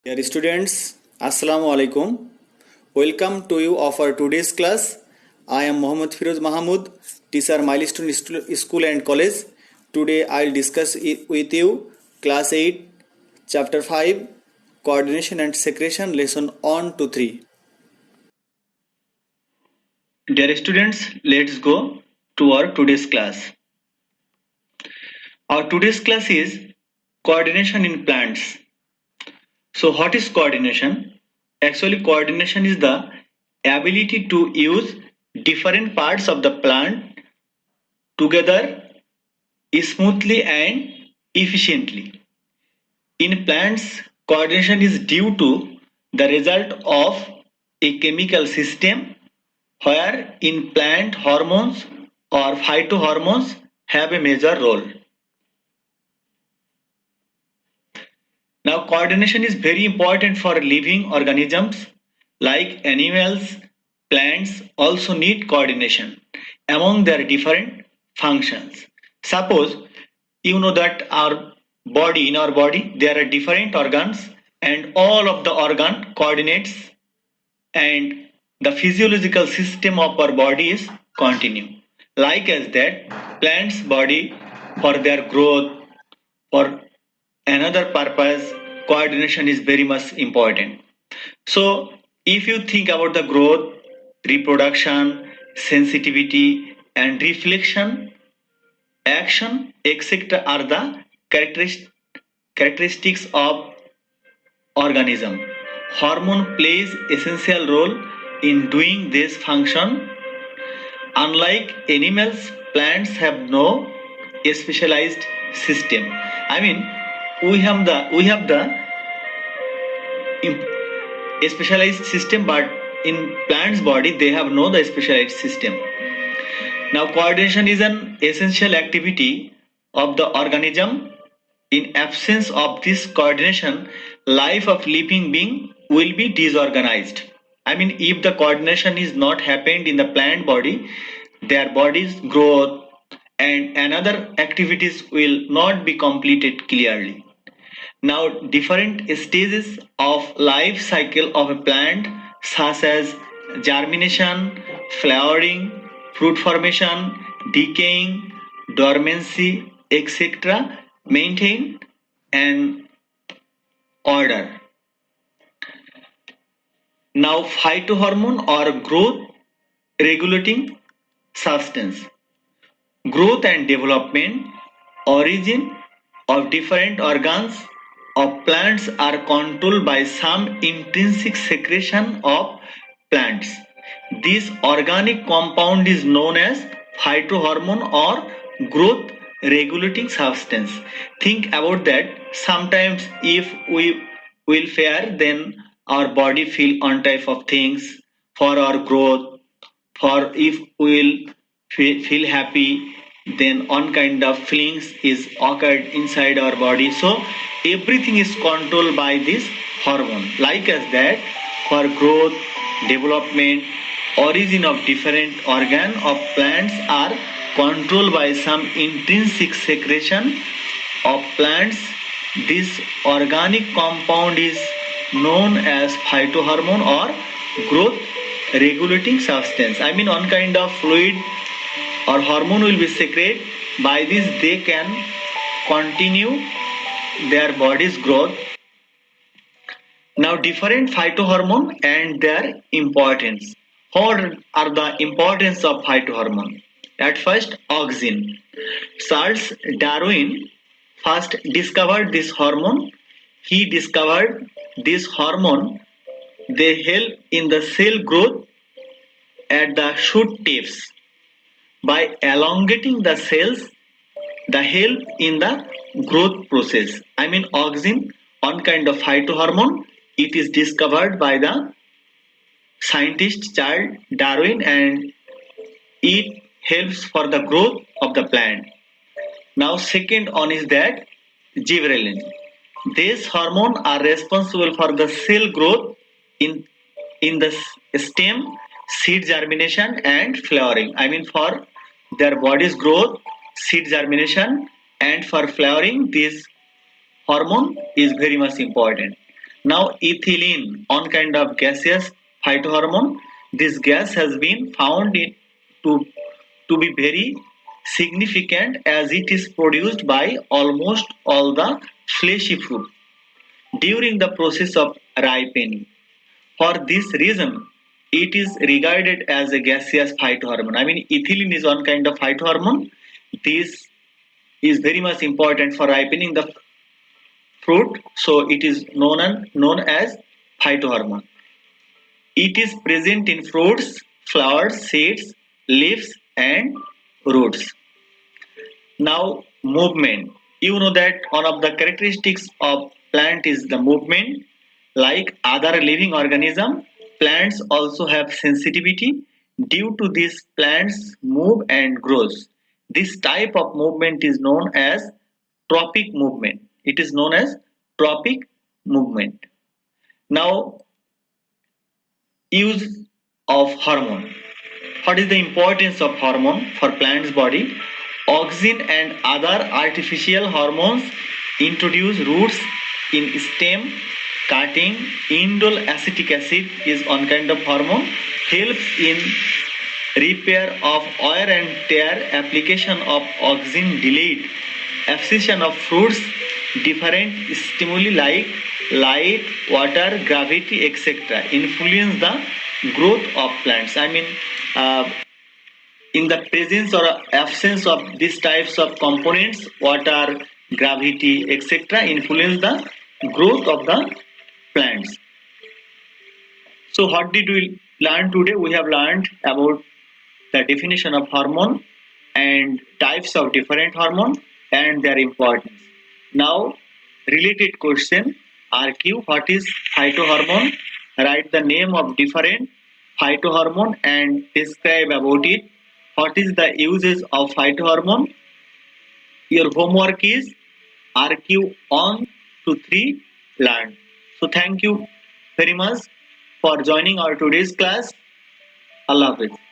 Dear students, Assalamu alaikum. Welcome to you of our today's class. I am Mohammad Firoz Mahamud, teacher Milestone School and College. Today I will discuss with you class 8, chapter 5, coordination and secretion, lesson 1 to 3. Dear students, let's go to our today's class. Our today's class is coordination in plants. So what is coordination? Actually, coordination is the ability to use different parts of the plant together smoothly and efficiently. In plants, coordination is due to the result of a chemical system where in plant hormones or phytohormones have a major role. Now, coordination is very important for living organisms like animals. Plants also need coordination among their different functions. Suppose you know that in our body, there are different organs and all of the organ coordinates and the physiological system of our body is continue. Like as that, plants body for their growth, for another purpose, coordination is very much important. So if you think about the growth, reproduction, sensitivity and reflection, action, etc. are the characteristics of organism. Hormone plays essential role in doing this function. Unlike animals, plants have no specialized system. I mean, we have the specialized system, but in plants body they have no the specialized system. Now coordination is an essential activity of the organism. In absence of this coordination, life of living being will be disorganized. I mean, if the coordination is not happened in the plant body, their body's growth and another activities will not be completed clearly. Now, different stages of life cycle of a plant, such as germination, flowering, fruit formation, decaying, dormancy, etc., maintain an order. Now, phytohormone or growth regulating substance. Growth and development, origin of different organs of plants are controlled by some intrinsic secretion of plants. This organic compound is known as phytohormone or growth regulating substance. Think about that. Sometimes if we will fare, then our body feel on type of things for our growth, for if we will feel happy, then on kind of feelings is occurred inside our body. So everything is controlled by this hormone. Like as that, for growth, development, origin of different organ of plants are controlled by some intrinsic secretion of plants. This organic compound is known as phytohormone or growth regulating substance. I mean, one kind of fluid or hormone will be secreted. By this, they can continue their body's growth. Now, different phytohormone and their importance. What are the importance of phytohormone? At first, auxin. Charles Darwin first discovered this hormone. He discovered this hormone. They help in the cell growth at the shoot tips by elongating the cells, the help in the growth process. I mean, auxin, one kind of phytohormone, it is discovered by the scientist Charles Darwin and it helps for the growth of the plant. Now, second one is that gibberellin. These hormones are responsible for the cell growth in the stem, seed germination and flowering. I mean, for their body's growth, seed germination and for flowering, this hormone is very much important. Now ethylene, one kind of gaseous phytohormone. This gas has been found to, to be very significant as it is produced by almost all the fleshy fruit during the process of ripening. For this reason, it is regarded as a gaseous phytohormone. I mean, ethylene is one kind of phytohormone. This is very much important for ripening the fruit, so it is known as phytohormone. It is present in fruits, flowers, seeds, leaves, and roots. Now, movement. You know that one of the characteristics of plant is the movement. Like other living organism, plants also have sensitivity. Due to this, plants move and grows. This type of movement is known as tropic movement. It is known as tropic movement. Now, use of hormone. What is the importance of hormone for plant's body? Auxin and other artificial hormones introduce roots in stem cutting. Indole acetic acid is one kind of hormone, helps in repair of wear and tear. Application of auxin delayed abscission of fruits. Different stimuli like light, water, gravity, etc. influence the growth of plants. I mean, uh, in the presence or absence of these types of components, water, gravity, etc., influence the growth of the plants. So what did we learn today? We have learned about the definition of hormone and types of different hormone and their importance. Now, related question. RQ, what is phytohormone? Write the name of different phytohormone and describe about it. What is the uses of phytohormone? Your homework is RQ 1 to 3 learned. So thank you very much for joining our today's class. Allah Hafiz.